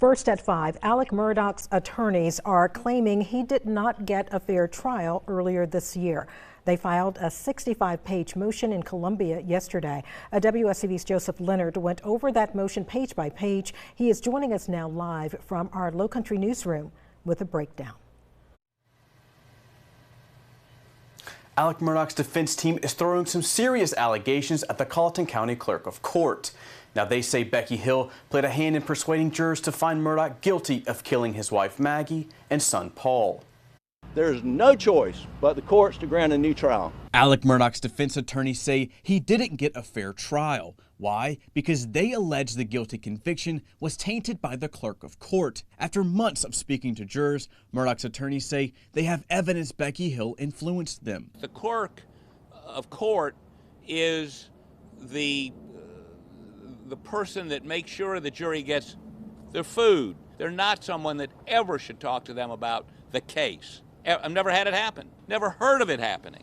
First at 5, Alec Murdaugh's attorneys are claiming he did not get a fair trial earlier this year. They filed a 65-page motion in Columbia yesterday. WSCV's Joseph Leonard went over that motion page by page. He is joining us now live from our Lowcountry newsroom with a breakdown. Alec Murdaugh's defense team is throwing some serious allegations at the Colleton County Clerk of Court. Now, they say Becky Hill played a hand in persuading jurors to find Murdaugh guilty of killing his wife Maggie and son Paul. There's no choice but the courts to grant a new trial. Alec Murdaugh's defense attorneys say he didn't get a fair trial. Why? Because they allege the guilty conviction was tainted by the clerk of court. After months of speaking to jurors, Murdaugh's attorneys say they have evidence Becky Hill influenced them. The clerk of court is the person that makes sure the jury gets their food. They're not someone that ever should talk to them about the case. I've never had it happen, never heard of it happening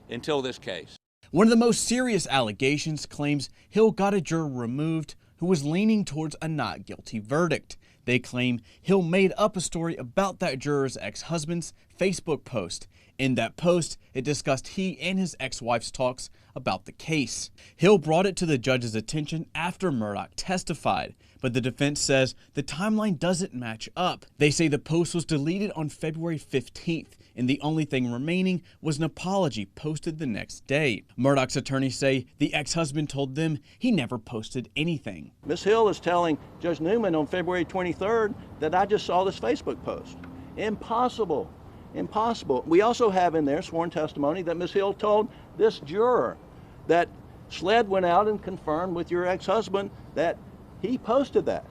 until this case. One of the most serious allegations claims Hill got a juror removed who was leaning towards a not guilty verdict. They claim Hill made up a story about that juror's ex-husband's Facebook post. In that post, it discussed he and his ex-wife's talks about the case. Hill brought it to the judge's attention after Murdaugh testified, but the defense says the timeline doesn't match up. They say the post was deleted on February 15th, and the only thing remaining was an apology posted the next day. Murdaugh's attorneys say the ex-husband told them he never posted anything. Ms. Hill is telling Judge Newman on February 23rd that I just saw this Facebook post. Impossible. Impossible. We also have in there sworn testimony that Ms. Hill told this juror that SLED went out and confirmed with your ex-husband that he posted that.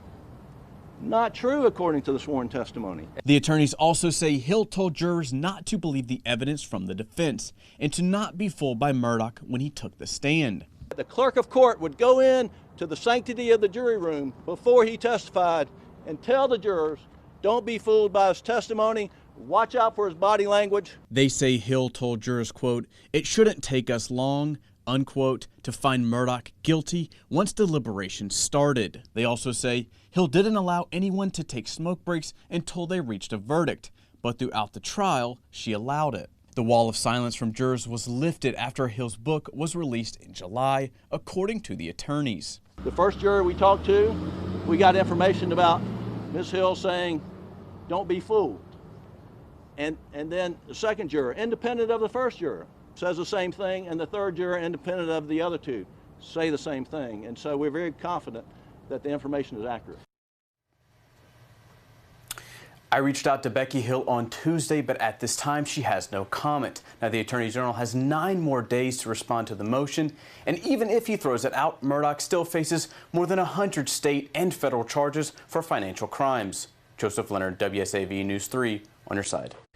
Not true, according to the sworn testimony. The attorneys also say Hill told jurors not to believe the evidence from the defense and to not be fooled by Murdaugh when he took the stand. The clerk of court would go in to the sanctity of the jury room before he testified and tell the jurors, don't be fooled by his testimony. Watch out for his body language. They say Hill told jurors, quote, it shouldn't take us long, unquote, to find Murdaugh guilty once deliberations started. They also say Hill didn't allow anyone to take smoke breaks until they reached a verdict, but throughout the trial, she allowed it. The wall of silence from jurors was lifted after Hill's book was released in July, according to the attorneys. The first juror we talked to, we got information about Ms. Hill saying, don't be fooled. And then the second juror, independent of the first juror, says the same thing, and the third juror, independent of the other two, say the same thing. And so we're very confident that the information is accurate. I reached out to Becky Hill on Tuesday, but at this time she has no comment. Now, the Attorney General has 9 more days to respond to the motion, and even if he throws it out, Murdaugh still faces more than 100 state and federal charges for financial crimes. Joseph Leonard, WSAV News 3, on your side.